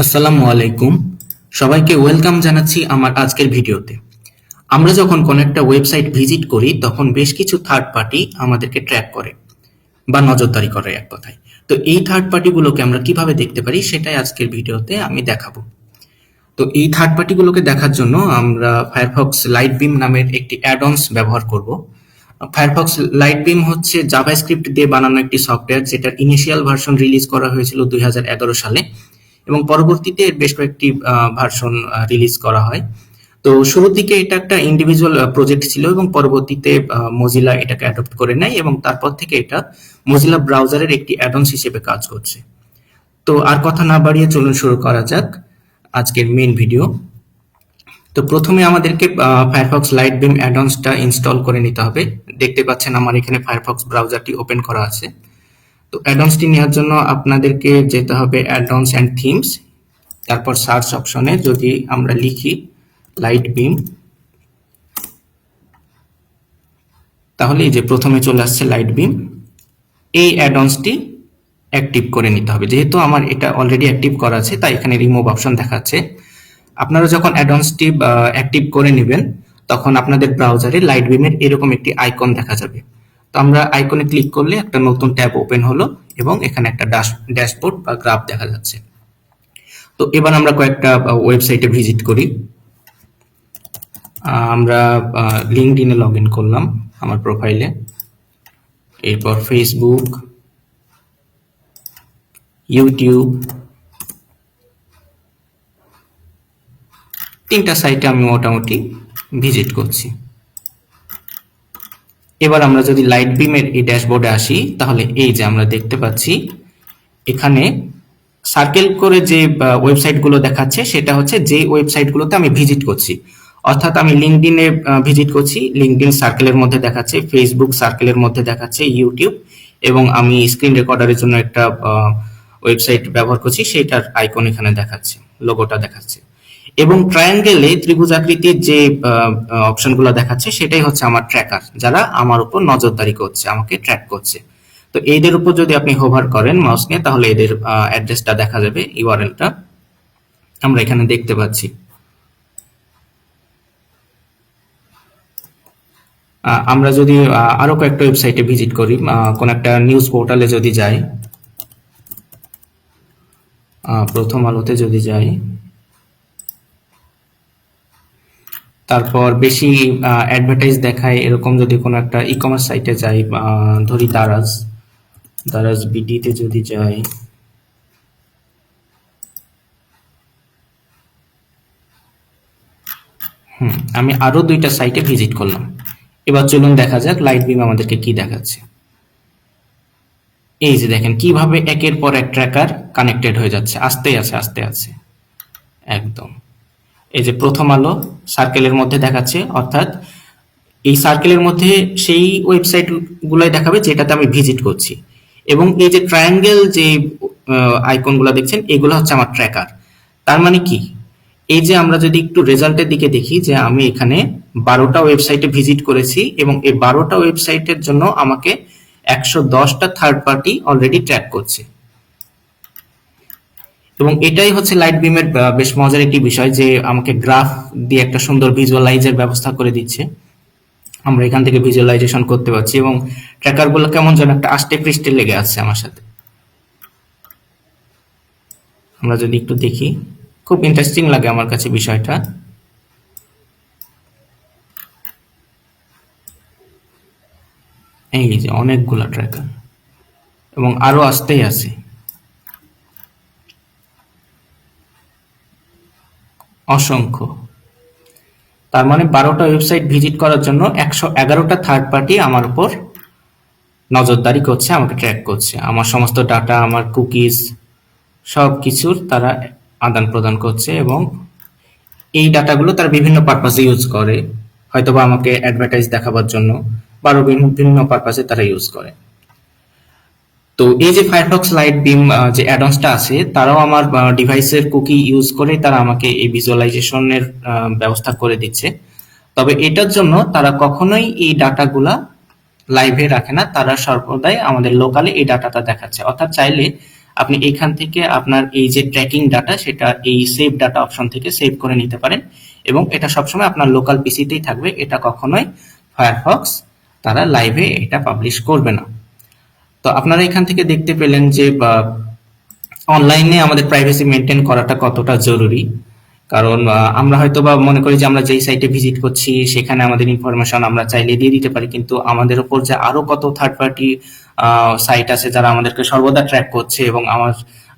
আসসালামু আলাইকুম, সবাইকে ওয়েলকাম জানাচ্ছি আমার আজকের ভিডিওতে। আমরা যখন কোনো একটা ওয়েবসাইট ভিজিট করি তখন বেশ কিছু থার্ড পার্টি আমাদেরকে ট্র্যাক করে বা নজরদারি করে এক কথায়। তো এই থার্ড পার্টিগুলোকে আমরা কিভাবে দেখতে পারি সেটাই আজকের ভিডিওতে আমি দেখাবো। তো এই থার্ড পার্টিগুলোকে দেখার জন্য আমরা ফায়ারফক্স লাইটবিম নামের একটি অ্যাড-অনস ব্যবহার করব। ফায়ারফক্স লাইটবিম হচ্ছে জাভাস্ক্রিপ্ট দিয়ে বানানো একটি সফটওয়্যার, যেটার ইনিশিয়াল ভার্সন রিলিজ করা হয়েছিল 2011 সালে এবং পরবর্তীতে এর বেশ কয়েকটি ভার্সন রিলিজ করা হয়। তো শুরুর দিকে এটা একটা ইন্ডিভিজুয়াল প্রজেক্ট ছিল এবং পরবর্তীতে মজিলা এটাকে অ্যাডপ্ট করে নেয় এবং তারপর থেকে এটা মজিলা ব্রাউজারের একটি অ্যাড-অনস হিসেবে কাজ করছে। তো আর কথা না বাড়িয়ে চলুন শুরু করা যাক আজকের মেইন ভিডিও। তো প্রথমে আমাদেরকে ফায়ারফক্স লাইটবিম অ্যাড-অনসটা ইনস্টল করে নিতে হবে। দেখতে পাচ্ছেন আমার এখানে ফায়ারফক্স ব্রাউজারটি ওপেন করা আছে। তো অ্যাড-অনসটি নেওয়ার জন্য আপনাদেরকে যেতে হবে অ্যাড-অনস অ্যান্ড থিমস, তারপর সার্চ অপশনে যদি আমরা লিখি লাইটবিম, তাহলে এই যে প্রথমে চলে আসছে লাইটবিম। এই অ্যাড-অনসটি অ্যাক্টিভ করে নিতে হবে। যেহেতু আমার এটা অলরেডি অ্যাক্টিভ করা আছে তাই এখানে রিমুভ অপশন দেখাচ্ছে। আপনারা যখন অ্যাড-অনসটি অ্যাক্টিভ করে নেবেন তখন আপনাদের ব্রাউজারে লাইটবিমের এরকম একটি আইকন দেখা যাবে। তো আমরা আইকনে ক্লিক করলে একটা নতুন ট্যাব ওপেন হলো এবং এখানে একটা ড্যাশবোর্ড বা গ্রাফ দেখা যাচ্ছে। তো এবার আমরা কয়েকটা ওয়েবসাইটে ভিজিট করি। আমরা লিঙ্কডইনে লগ ইন করলাম আমার প্রোফাইলে, এরপর ফেসবুক, ইউটিউব, তিনটা সাইটে আমি মোটামুটি ভিজিট করছি। এবার আমরা যদি লাইটবিমের এই ড্যাশবোর্ডে আসি তাহলে এই যে আমরা দেখতে পাচ্ছি এখানে সার্কেল করে যে ওয়েবসাইটগুলো দেখাচ্ছে সেটা হচ্ছে যে ওয়েবসাইটগুলোতে আমি ভিজিট করছি। অর্থাৎ আমি লিঙ্কডইনে ভিজিট করছি, লিঙ্কডইন সার্কেলের মধ্যে দেখাচ্ছে, ফেসবুক সার্কেলের মধ্যে দেখাচ্ছে, ইউটিউব, এবং আমি স্ক্রিন রেকর্ডারের জন্য একটা ওয়েবসাইট ব্যবহার করছি, সেটার আইকন এখানে দেখাচ্ছে, লোগোটা দেখাচ্ছে। এবং ট্রায়াঙ্গেলে ত্রিভুজাকৃতির যে অপশনগুলো দেখাচ্ছে সেটাই হচ্ছে আমার ট্র্যাকার, যারা আমার উপর নজরদারি করছে, আমাকে ট্র্যাক করছে। তো এদের উপর যদি আপনি হোভার করেন মাউস নিয়ে তাহলে এদের অ্যাড্রেসটা দেখা যাবে, ইউআরএলটা আমরা এখানে দেখতে পাচ্ছি। আমরা যদি আরো কয়েকটা ওয়েবসাইটে ভিজিট করি, কোন একটা নিউজ পোর্টালে যদি যাই, প্রথম আলোতে যদি যাই, তারপর বেশি অ্যাডভার্টাইজ দেখায় এরকম যদি কোনো একটা ই কমার্স সাইটে যাই, ধরি দারাজ বিডিতে যদি যাই, আমি আরো দুইটা সাইটে ভিজিট করলাম। এবার চলুন দেখা যাক লাইটবিম আমাদেরকে কি দেখাচ্ছে। এই যে দেখেন কিভাবে একের পর এক ট্র্যাকার কানেক্টেড হয়ে যাচ্ছে, আস্তে আছে একদম। এই যে প্রথম আলো সার্কেলের মধ্যে দেখাচ্ছে, অর্থাৎ এই সার্কেলের মধ্যে সেই ওয়েবসাইট গুলাই দেখাবে যেটাতে আমি ভিজিট করছি। এবং এই যে ট্রায়াঙ্গেল যে আইকনগুলো দেখছেন এগুলো হচ্ছে আমার ট্র্যাকার। তার মানে কি, এই যে আমরা যদি একটু রেজাল্টের দিকে দেখি যে আমি এখানে 12টা ওয়েবসাইটে ভিজিট করেছি এবং এই 12টা ওয়েবসাইটের জন্য আমাকে 110টা থার্ড পার্টি অলরেডি ট্র্যাক করছে। এবং এটাই হচ্ছে লাইটবিমের বেশ মজার একটি বিষয় যে আমাকে গ্রাফ দিয়ে একটা সুন্দর ভিজুয়ালাইজের ব্যবস্থা করে দিচ্ছে। আমরা এখান থেকে ভিজুয়ালাইজেশন করতে পারছি এবং ট্র্যাকারগুলো কেমন যেন একটা আষ্টে পৃষ্ঠে লেগে আছে আমার সাথে। আমরা যদি একটু দেখি, খুব ইন্টারেস্টিং লাগে আমার কাছে বিষয়টা। এই যে অনেকগুলা ট্র্যাকার এবং আরো আসতেই আছে, অসংখ্য। তার মানে 12টা ওয়েবসাইট ভিজিট করার জন্য 111টা থার্ড পার্টি আমার উপর নজরদারি করছে, আমাকে ট্র্যাক করছে। আমার সমস্ত ডাটা, আমার কুকিজ, সব কিছুর তারা আদান প্রদান করছে এবং এই ডাটাগুলো তারা বিভিন্ন পারপাসে ইউজ করে, হয়তোবা আমাকে অ্যাডভার্টাইজ দেখাবার জন্য বা আরো বিভিন্ন পারপাসে তারা ইউজ করে। তো এই যে ফায়ারফক্স লাইটবিম যে অ্যাডঅনসটা আছে তারাও আমার ডিভাইসের কুকি ইউজ করে তারা আমাকে এই ভিজুয়ালাইজেশনের ব্যবস্থা করে দিচ্ছে। তবে এটার জন্য তারা কখনোই এই ডাটাগুলা লাইভে রাখে না, তারা সর্বদাই আমাদের লোকালে এই ডাটাটা দেখাচ্ছে। অর্থাৎ চাইলে আপনি এইখান থেকে আপনার এই যে ট্র্যাকিং ডাটা সেটা এই সেভ ডাটা অপশন থেকে সেভ করে নিতে পারেন এবং এটা সবসময় আপনার লোকাল পিসিতেই থাকবে। এটা কখনোই ফায়ারফক্স তারা লাইভে এটা পাবলিশ করবে না। তো আপনারা এখান থেকে দেখতে পেলেন যে অনলাইনে আমাদের প্রাইভেসি মেনটেন করাটা কতটা জরুরি। কারণ আমরা হয়তো বা মনে করি যে আমরা যেই সাইটে ভিজিট করছি সেখানে আমাদের ইনফরমেশন আমরা চাইলে দিয়ে দিতে পারি, কিন্তু আমাদের উপর যে আরো কত থার্ড পার্টি সাইট আছে যারা আমাদেরকে সর্বদা ট্র্যাক করছে এবং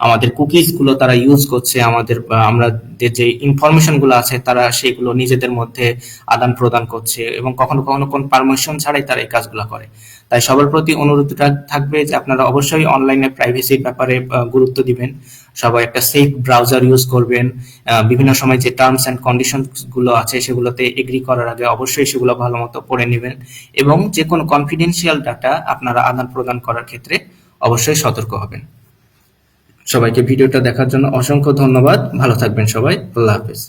আমাদের কুকিজ গুলো তারা ইউজ করছে, আমাদের আমাদের যে ইনফরমেশন গুলো আছে তারা সেগুলো নিজেদের মধ্যে আদান প্রদান করছে এবং কখনো কখনো কোন পারমিশন ছাড়াই তারা এই কাজগুলো করে। তাই সবার প্রতি অনুরোধ থাকবে যে আপনারা অবশ্যই অনলাইনে প্রাইভেসির ব্যাপারে গুরুত্ব দিবেন, সবাই একটা সেফ ব্রাউজার ইউজ করবেন, বিভিন্ন সময় যে টার্মস এন্ড কন্ডিশন গুলো আছে সেগুলোতে এগ্রি করার আগে অবশ্যই সেগুলো ভালো মতো পড়ে নেবেন এবং যে কোনো কনফিডেন্সিয়াল ডাটা আপনারা আদান প্রদান করার ক্ষেত্রে অবশ্যই সতর্ক হবেন। সবাইকে ভিডিওটা দেখার জন্য অসংখ্য ধন্যবাদ। ভালো থাকবেন সবাই। আল্লাহ হাফেজ।